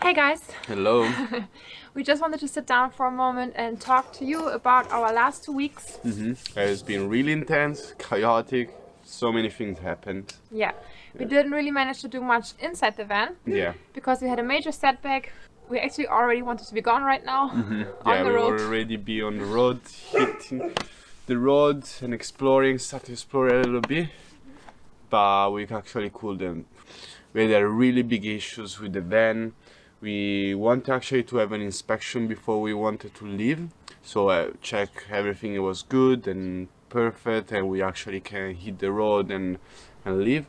Hey guys! Hello. We just wanted to sit down for a moment and talk to you about our last 2 weeks. It's been really intense, chaotic, so many things happened. Yeah, we didn't really manage to do much inside the van. Yeah. Because we had a major setback. We actually already wanted to be gone right now on the we road. were already be on the road, hitting the road and start to explore a little bit. But we actually couldn't. We had really big issues with the van. We wanted actually to have an inspection before we wanted to leave. So check everything was good and perfect and we actually can hit the road and leave.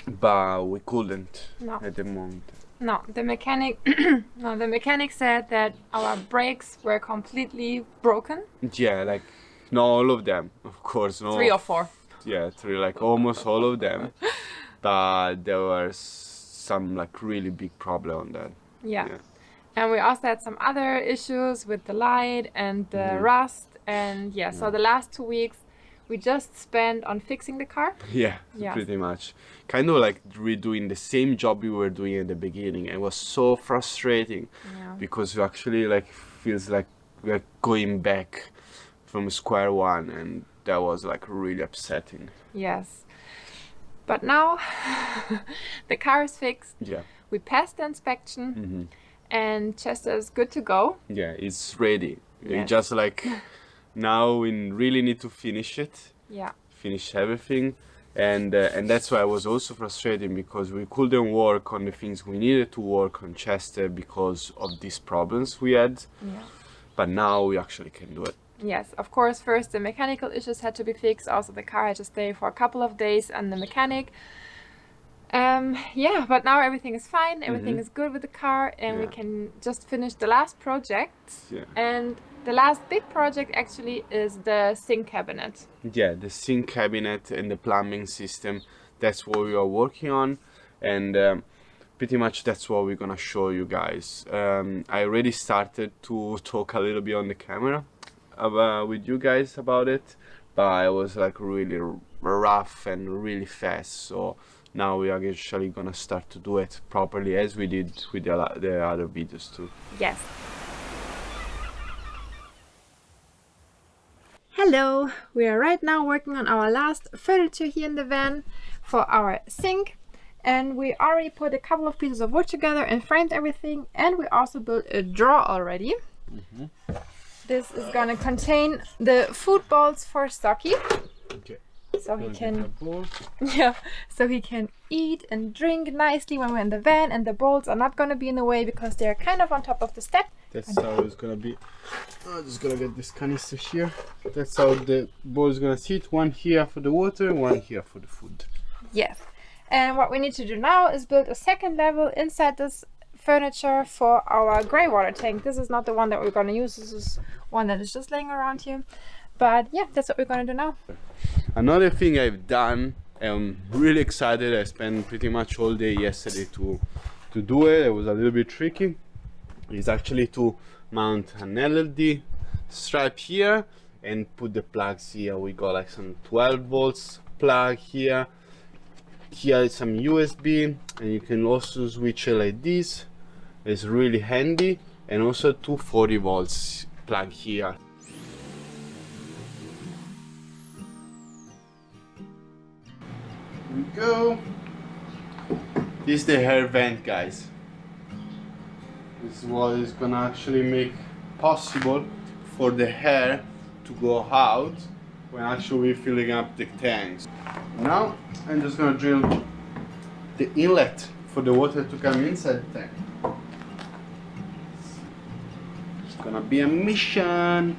But we couldn't at the moment. No, the mechanic said that our brakes were completely broken. Yeah, like not all of them, of course. No, 3 or 4. Yeah, 3, like almost all of them. But there was some like really big problem on that. Yeah. And we also had some other issues with the light and the rust. And so the last 2 weeks we just spent on fixing the car. Yeah, pretty much. Kind of like redoing the same job we were doing at the beginning. It was so frustrating because you actually like feels like we're going back from square one, and that was like really upsetting. Yes. But now the car is fixed. Yeah. We passed the inspection and Chester is good to go. Yeah, it's ready. Yes. It's just like now we really need to finish it. Yeah. Finish everything. And that's why I was also frustrated because we couldn't work on the things we needed to work on Chester because of these problems we had. Yeah. But now we actually can do it. Yes, of course, first the mechanical issues had to be fixed. Also the car had to stay for a couple of days and the mechanic. But now everything is fine. Everything is good with the car and we can just finish the last project. Yeah. And the last big project actually is the sink cabinet. Yeah, the sink cabinet and the plumbing system. That's what we are working on. And pretty much that's what we're gonna show you guys. I already started to talk a little bit on the camera with you guys about it, but I was like really rough and really fast. So now we are actually gonna start to do it properly as we did with the other videos too. Yes. Hello, we are right now working on our last furniture here in the van for our sink. And we already put a couple of pieces of wood together and framed everything. And we also built a drawer already. This is going to contain the food bowls for Socke. Okay. So he can eat and drink nicely when we're in the van, and the bowls are not going to be in the way because they're kind of on top of the step. That's how it's gonna be. I'm just gonna get this canister here. That's how the bowl is gonna sit. One here for the water, one here for the food. Yes. And what we need to do now is build a second level inside this furniture for our grey water tank. This is not the one that we're going to use. This is one that is just laying around here. But yeah, that's what we're going to do now. Another thing I've done, I'm really excited. I spent pretty much all day yesterday to do it. It was a little bit tricky. It's actually to mount an LED stripe here and put the plugs here. We got like some 12 volts plug here. Here is some USB, and you can also switch it like this. It's really handy. And also 240 volts plug here. Here we go. This is the air vent, guys. This is what is gonna actually make possible for the air to go out when actually we're filling up the tanks. Now I'm just gonna drill the inlet for the water to come inside the tank. It's gonna be a mission.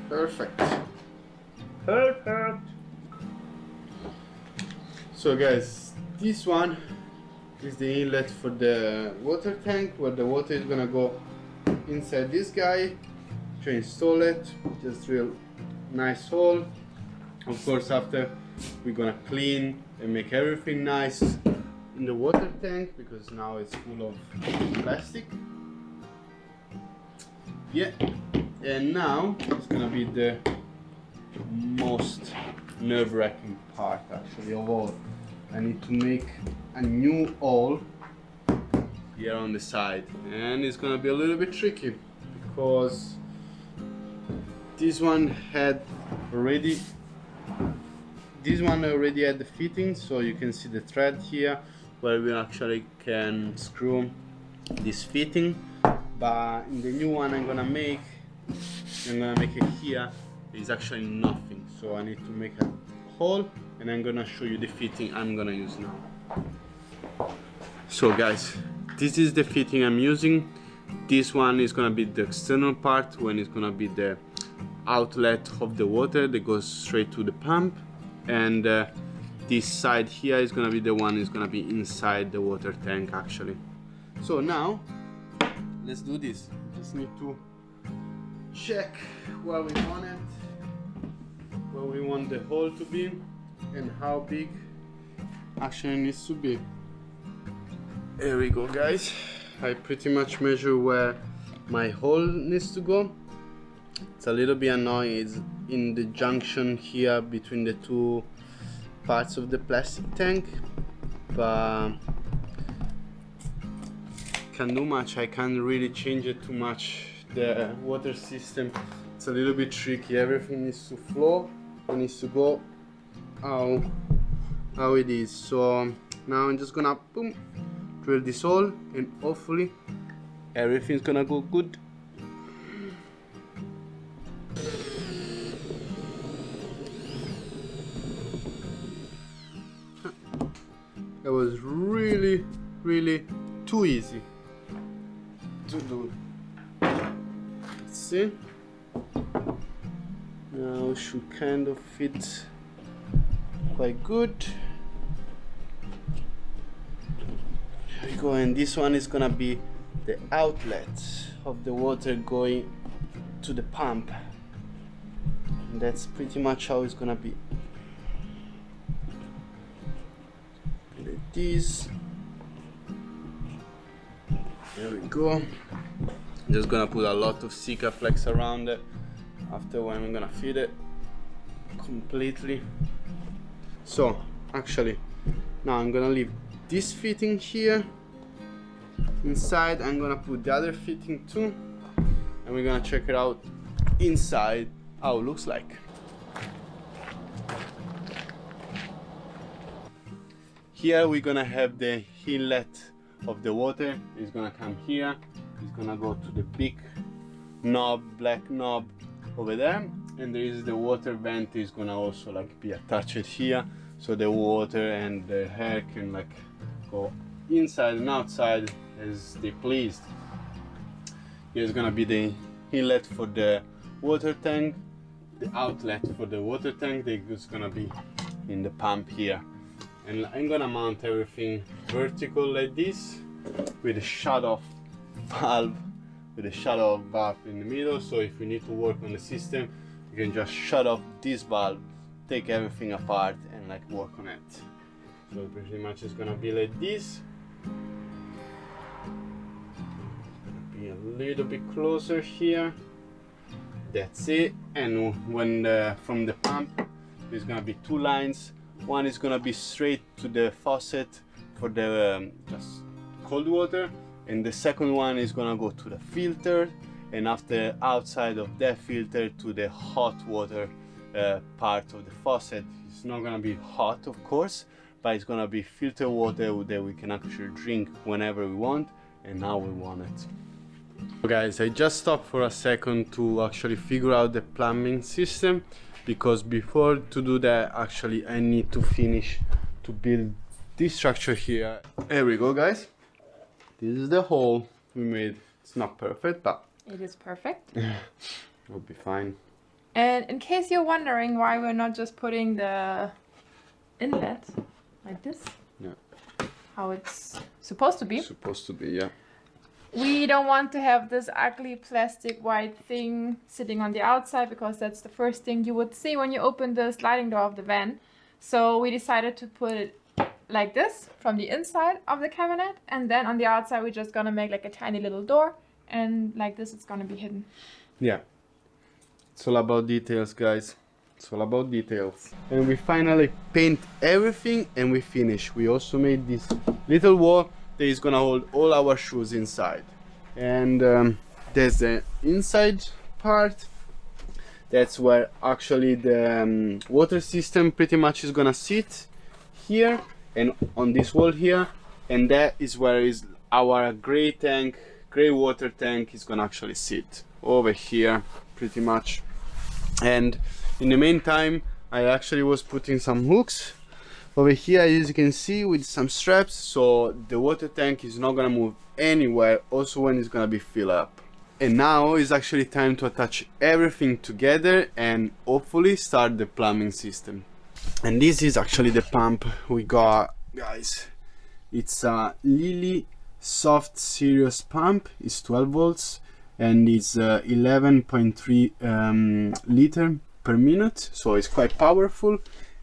Perfect. Perfect. So guys, this one is the inlet for the water tank where the water is gonna go inside this guy. To install it, just drill nice hole. Of course, after we're gonna clean and make everything nice in the water tank because now it's full of plastic. Yeah, and now it's gonna be the most nerve-wracking part actually of all. I need to make a new hole here on the side, and it's gonna be a little bit tricky because this one already had the fitting, so you can see the thread here where we actually can screw this fitting. But in the new one I'm gonna make it here, is actually nothing, so I need to make a hole, and I'm gonna show you the fitting I'm gonna use now. So guys, this is the fitting I'm using. This one is gonna be the external part, when it's gonna be the outlet of the water that goes straight to the pump, and this side here is gonna be the one is gonna be inside the water tank actually. So now let's do this. Just need to check where we want it, where we want the hole to be, and how big actually needs to be. Here we go, guys. I pretty much measure where my hole needs to go. It's a little bit annoying, it's in the junction here between the two parts of the plastic tank, but can't do much. I can't really change it too much. The water system, it's a little bit tricky. Everything needs to flow, it needs to go how it is. So now I'm just gonna boom, drill this hole, and hopefully everything's gonna go good. It was really too easy to do. Let's see. Now it should kind of fit quite good. There we go, and this one is gonna be the outlet of the water going to the pump. And that's pretty much how it's gonna be. Like this. There we go. Just gonna put a lot of Socke flex around it after when I'm gonna feed it completely. So actually now I'm gonna leave this fitting here inside. I'm gonna put the other fitting too, and we're gonna check it out inside how it looks like. Here we're gonna have the inlet of the water. It's gonna come here, it's gonna go to the big knob, black knob over there, and there is the water vent is gonna also like be attached here, so the water and the air can like go inside and outside as they pleased. Here's gonna be the inlet for the water tank, the outlet for the water tank that is gonna be in the pump here. And I'm gonna mount everything vertical like this with a shut-off valve, in the middle, so if we need to work on the system, you can just shut off this valve, take everything apart and like work on it. So pretty much it's gonna be like this. Be a little bit closer here. That's it. And when from the pump, there's gonna be two lines. One is gonna be straight to the faucet for the just cold water, and the second one is gonna go to the filter, and after outside of that filter to the hot water part of the faucet. It's not gonna be hot, of course, but it's gonna be filtered water that we can actually drink whenever we want and how we want it. So guys, I just stopped for a second to actually figure out the plumbing system, because before to do that actually I need to finish to build this structure here. There we go, guys. This is the hole we made. It's not perfect, but it is perfect. It'll be fine. And in case you're wondering why we're not just putting the inlet like this, yeah, how it's supposed to be. Supposed to be, yeah. We don't want to have this ugly plastic white thing sitting on the outside, because that's the first thing you would see when you open the sliding door of the van. So we decided to put it like this from the inside of the cabinet, and then on the outside we're just gonna make like a tiny little door, and like this it's gonna be hidden. Yeah, it's all about details, guys. It's all about details. And we finally paint everything and we finish. We also made this little wall that is gonna hold all our shoes inside. And there's the inside part. That's where actually the water system pretty much is gonna sit here and on this wall here. And that is where is our gray water tank is gonna actually sit over here pretty much. And in the meantime, I actually was putting some hooks over here, as you can see, with some straps, so the water tank is not gonna move anywhere, also when it's gonna be filled up. And now is actually time to attach everything together and hopefully start the plumbing system. And this is actually the pump we got, guys. It's a Lily soft serious pump. It's 12 volts and it's 11.3 liter per minute, so it's quite powerful,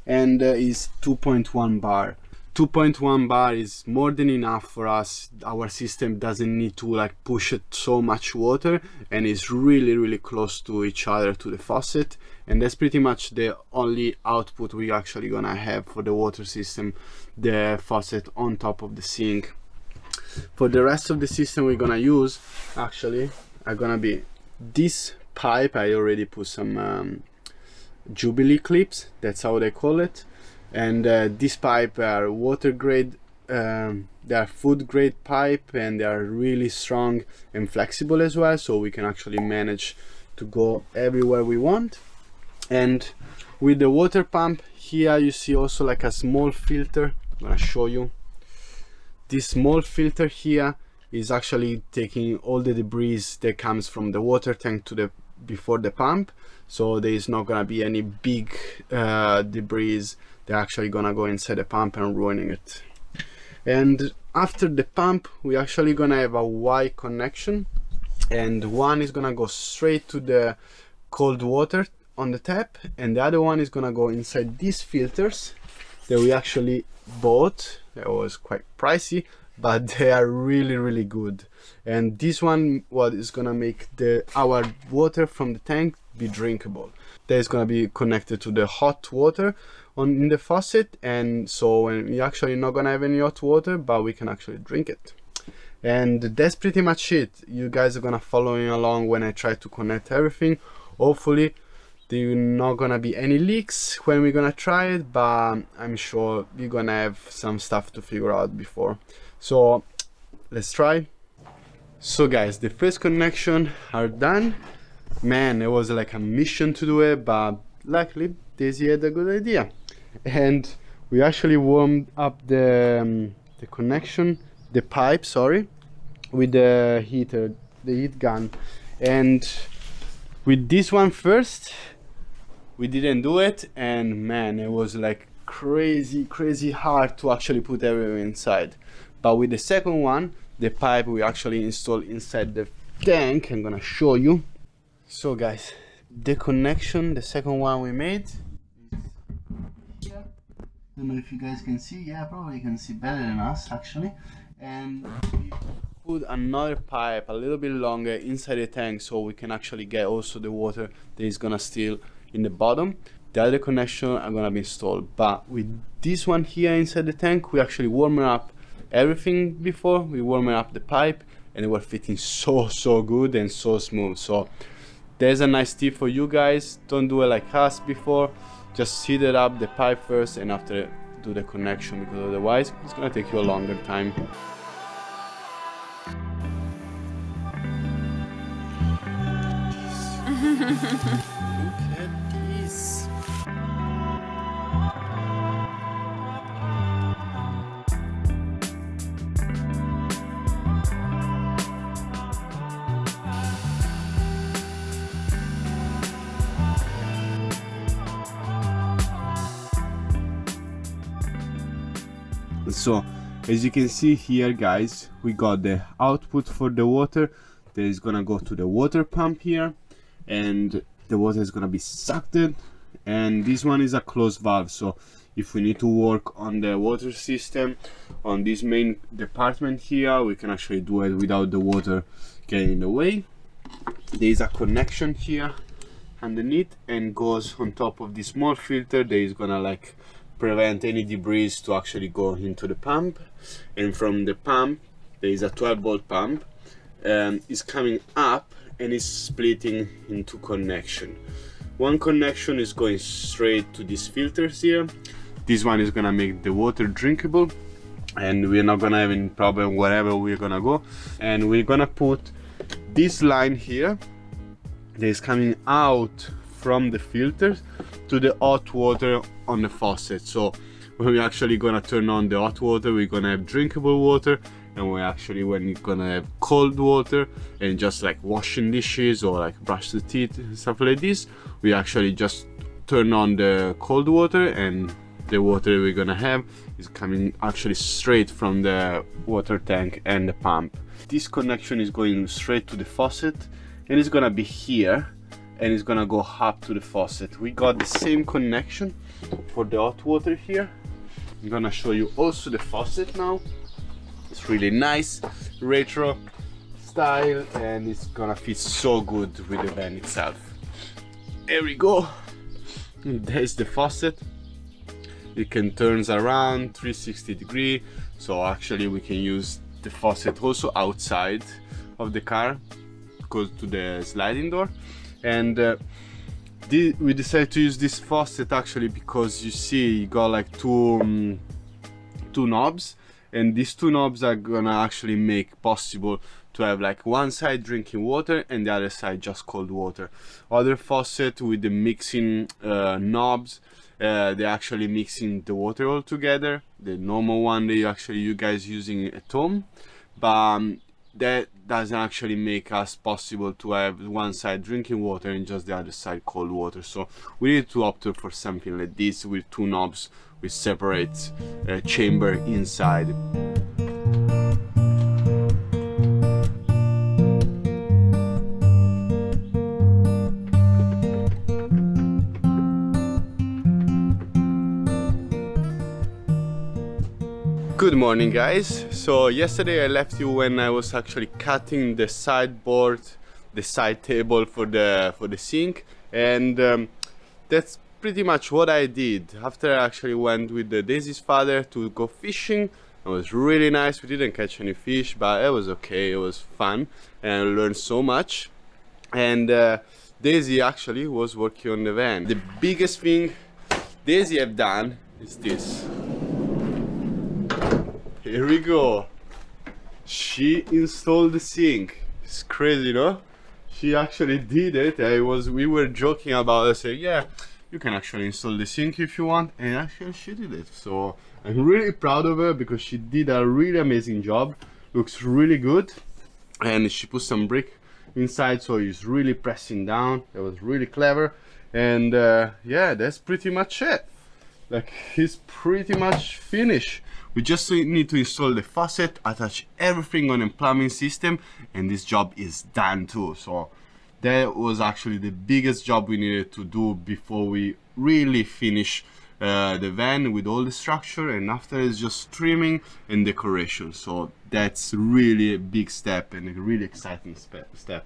and is 2.1 bar. 2.1 bar is more than enough for us. Our system doesn't need to like push it so much water, and it's really close to each other to the faucet, and that's pretty much the only output we actually gonna have for the water system, the faucet on top of the sink. For the rest of the system we're gonna use actually are gonna be this pipe. I already put some Jubilee clips, that's how they call it. And this pipe are water grade, they are food grade pipe, and they are really strong and flexible as well, so we can actually manage to go everywhere we want. And with the water pump here you see also like a small filter. I'm gonna show you. This small filter here is actually taking all the debris that comes from the water tank to the before the pump, so there is not gonna be any big debris. They're actually gonna go inside the pump and ruining it. And after the pump we actually gonna have a Y connection, and one is gonna go straight to the cold water on the tap, and the other one is gonna go inside these filters that we actually bought. It was quite pricey, but they are really good. And this one what is gonna make our water from the tank be drinkable. That is gonna be connected to the hot water in the faucet, and so we actually not gonna have any hot water, but we can actually drink it. And that's pretty much it. You guys are gonna follow me along when I try to connect everything. Hopefully there are not gonna be any leaks when we're gonna try it, but I'm sure we're gonna have some stuff to figure out before. So let's try. So guys, the first connection are done. Man, it was like a mission to do it, but luckily Desi had a good idea, and we actually warmed up the connection, the pipe, sorry, with the heater, the heat gun. And with this one first we didn't do it, and man, it was like crazy hard to actually put everything inside. But with the second one, the pipe we actually installed inside the tank. I'm gonna show you. So guys, the connection, the second one we made is here. Don't know if you guys can see. Yeah, probably you can see better than us actually. And we put another pipe a little bit longer inside the tank, so we can actually get also the water that is gonna still in the bottom. The other connection are gonna be installed, but with this one here inside the tank we actually warmed up everything before. We warmed up the pipe, and it was fitting so good and so smooth. So there's a nice tip for you guys. Don't do it like us before. Just heat it up the pipe first, and after do the connection, because otherwise it's gonna take you a longer time. Look at this. So as you can see here guys, we got the output for the water that is gonna go to the water pump here, and the water is gonna be sucked in, and this one is a closed valve, so if we need to work on the water system on this main department here, we can actually do it without the water getting in the way. There is a connection here underneath and goes on top of this small filter that is gonna like prevent any debris to actually go into the pump. And from the pump there is a 12-volt pump, it's coming up and is splitting into connection. One connection is going straight to these filters here. This one is gonna make the water drinkable, and we're not gonna have any problem wherever we're gonna go. And we're gonna put this line here that is coming out from the filters to the hot water on the faucet. So when we're actually gonna turn on the hot water, we're gonna have drinkable water, and when we're gonna have cold water and just like washing dishes or like brush the teeth and stuff like this, we actually just turn on the cold water, and the water we're gonna have is coming actually straight from the water tank and the pump. This connection is going straight to the faucet, and it's gonna be here, and it's gonna go up to the faucet. We got the same connection for the hot water here. I'm gonna show you also the faucet now. It's really nice, retro style, and it's gonna fit so good with the van itself. Here we go. There's the faucet. It can turn around 360 degrees, so actually we can use the faucet also outside of the car, goes to the sliding door. And we decided to use this faucet actually because you see you got like two knobs, and these two knobs are gonna actually make possible to have like one side drinking water and the other side just cold water. Other faucet with the mixing knobs, they're actually mixing the water all together, the normal one that you guys using at home, but that doesn't actually make us possible to have one side drinking water and just the other side cold water. So we need to opt for something like this with two knobs with separate chamber inside. Good morning guys. So yesterday I left you when I was actually cutting the sideboard, the side table for the sink, and that's pretty much what I did. After I actually went with the Desi's father to go fishing. It was really nice. We didn't catch any fish, but it was okay, it was fun, and I learned so much. And Desi actually was working on the van. The biggest thing Desi have done is this. Here we go. She installed the sink. It's crazy, no? She actually did it. We were joking about it, saying, yeah, you can actually install the sink if you want, and actually she did it. So I'm really proud of her because she did a really amazing job. Looks really good, and she put some brick inside, so it's really pressing down. It was really clever, and yeah, that's pretty much it. Like, it's pretty much finished. We just need to install the faucet, attach everything on a plumbing system, and this job is done too. So that was actually the biggest job we needed to do before we really finish the van with all the structure, and after it's just trimming and decoration. So that's really a big step and a really exciting step.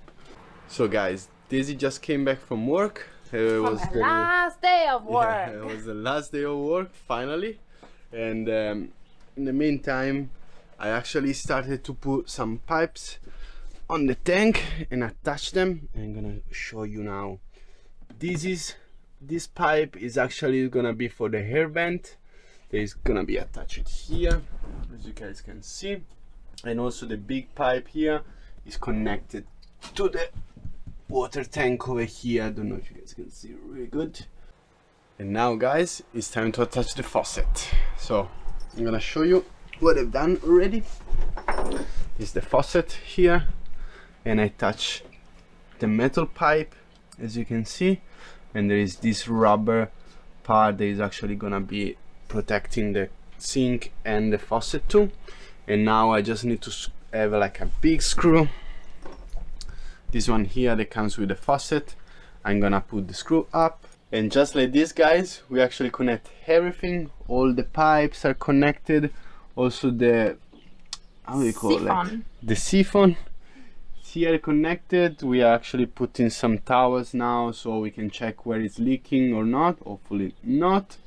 So guys, Desi just came back from work. It was the last day of work. Yeah, it was the last day of work finally, and in the meantime I actually started to put some pipes on the tank and attach them. I'm gonna show you now. This pipe is actually gonna be for the hair vent. There's gonna be attached here, as you guys can see, and also the big pipe here is connected to the water tank over here. I don't know if you guys can see really good. And now guys, it's time to attach the faucet. So I'm gonna show you what I've done already. This is the faucet here, and I touch the metal pipe, as you can see, and there is this rubber part that is actually gonna be protecting the sink and the faucet too. And now I just need to have like a big screw, this one here that comes with the faucet. I'm gonna put the screw up, And just like this, guys, we actually connect everything. All the pipes are connected. Also the, how do you call it? The siphon. Here connected. We are actually putting some towels now so we can check where it's leaking or not. Hopefully not.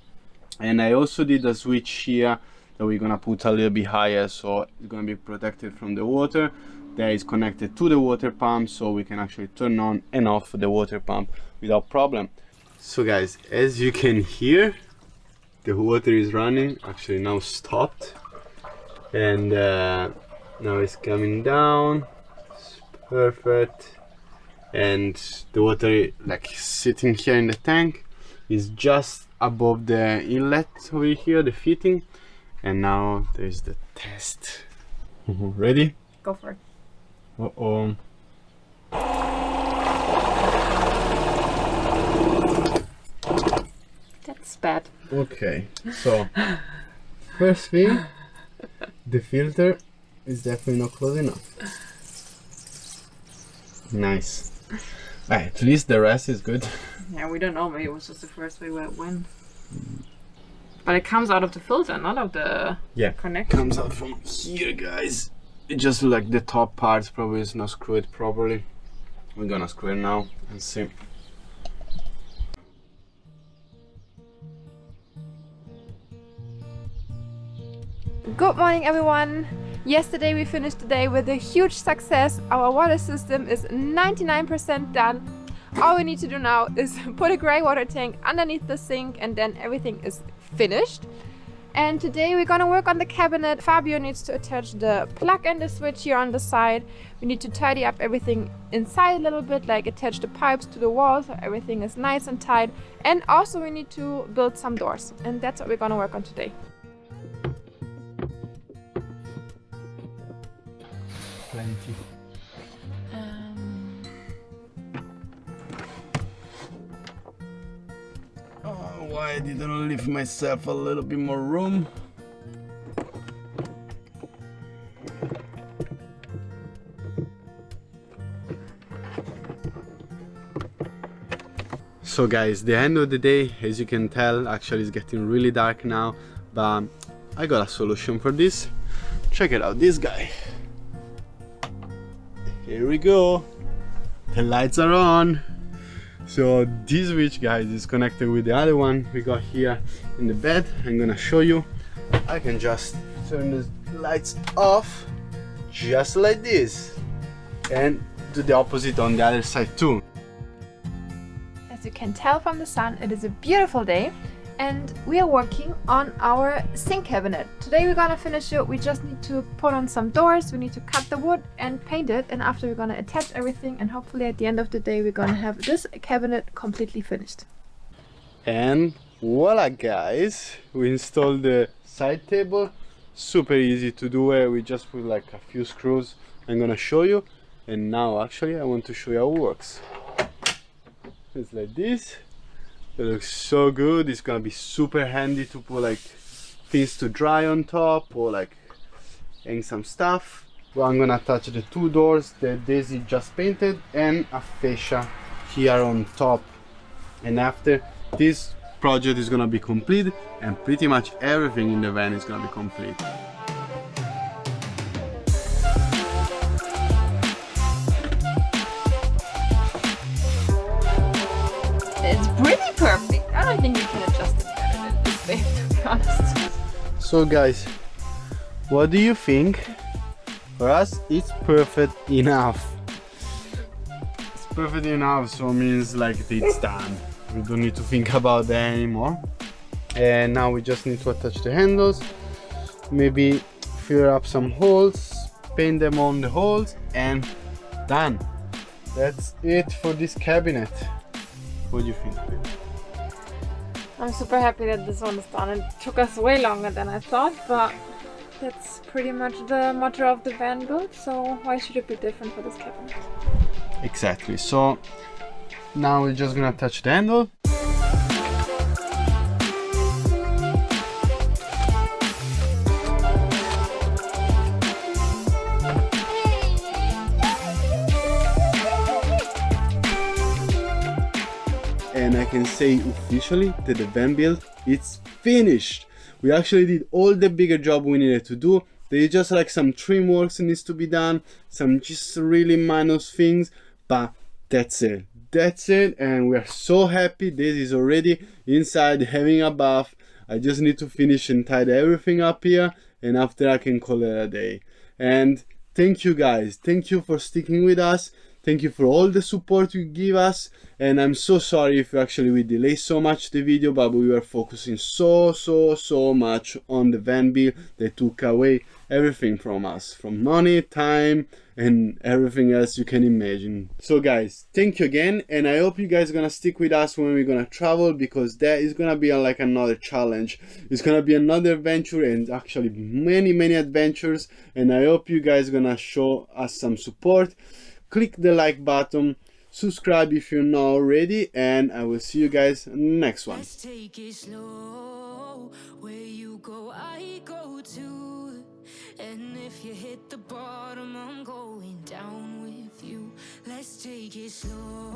And I also did a switch here that we're gonna put a little bit higher, so it's gonna be protected from the water. That is connected to the water pump, so we can actually turn on and off the water pump without problem. So guys, as you can hear, the water is running. Actually now stopped, and now it's coming down. It's perfect. And the water, like sitting here in the tank, is just above the inlet over here, the fitting. And now there's the test. Ready? Go for it. Uh-oh. That's bad. Okay, so first thing, the filter is definitely not close enough. Nice. At least the rest is good. Yeah, we don't know. Maybe it was just the first way where it went. But it comes out of the filter, not of the connector. Comes out from here, guys. It just like the top part probably is not screwed properly. We're gonna screw it now and see. Good morning, everyone. Yesterday we finished the day with a huge success. Our water system is 99% done. All we need to do now is put a grey water tank underneath the sink, and then everything is finished. And today we're gonna work on the cabinet. Fabio needs to attach the plug and the switch here on the side. We need to tidy up everything inside a little bit, like attach the pipes to the wall so everything is nice and tight. And also we need to build some doors, and that's what we're gonna work on today. Plenty. Oh, why didn't I leave myself a little bit more room? So guys, the end of the day, as you can tell, actually it's getting really dark now, but I got a solution for this. Check it out, this guy. Here we go. The lights are on. So this switch, guys, is connected with the other one we got here in the bed. I'm gonna show you. I can just turn the lights off just like this, and do the opposite on the other side too. As you can tell from the sun, it is a beautiful day, and we are working on our sink cabinet. Today we're gonna finish it. We just need to put on some doors, we need to cut the wood and paint it, and after we're gonna attach everything, and hopefully at the end of the day we're gonna have this cabinet completely finished. And voila, guys, we installed the side table. Super easy to do it. We just put like a few screws. I'm gonna show you, and now actually I want to show you how it works. It's like this. It looks so good. It's gonna be super handy to put like things to dry on top, or like hang some stuff. Well, I'm gonna attach the two doors that Desi just painted and a fascia here on top. And after this project is gonna be complete, and pretty much everything in the van is gonna be complete. It's pretty perfect. I don't think you can adjust it better than this, babe, to be honest. So guys, what do you think? For us, it's perfect enough. It's perfect enough, so it means like it's done. We don't need to think about that anymore. And now we just need to attach the handles, maybe fill up some holes, paint them on the holes, and done. That's it for this cabinet. What do you think, babe? I'm super happy that this one is done. It took us way longer than I thought, but that's pretty much the motto of the van build, so why should it be different for this cabinet? Exactly. So now we're just gonna attach the handle. and I can say officially that the van build it's finished. We actually did all the bigger job we needed to do. There is just like some trim works that needs to be done, some just really minor things, but that's it. That's it, and we are so happy. This is already inside having a bath. I just need to finish and tidy everything up here, and after I can call it a day. And thank you guys, thank you for sticking with us. Thank you for all the support you give us, and I'm so sorry if actually we delay so much the video, but we were focusing so much on the van build that took away everything from us, from money, time, and everything else you can imagine. So guys, thank you again, and I hope you guys are gonna stick with us when we're gonna travel, because that is gonna be like another challenge. It's gonna be another adventure, and actually many adventures, and I hope you guys are gonna show us some support. Click the like button, subscribe if you're not already, and I will see you guys next one. Let's take it slow. Where you go, I go too. And if you hit the bottom, I'm going down with you. Let's take it slow.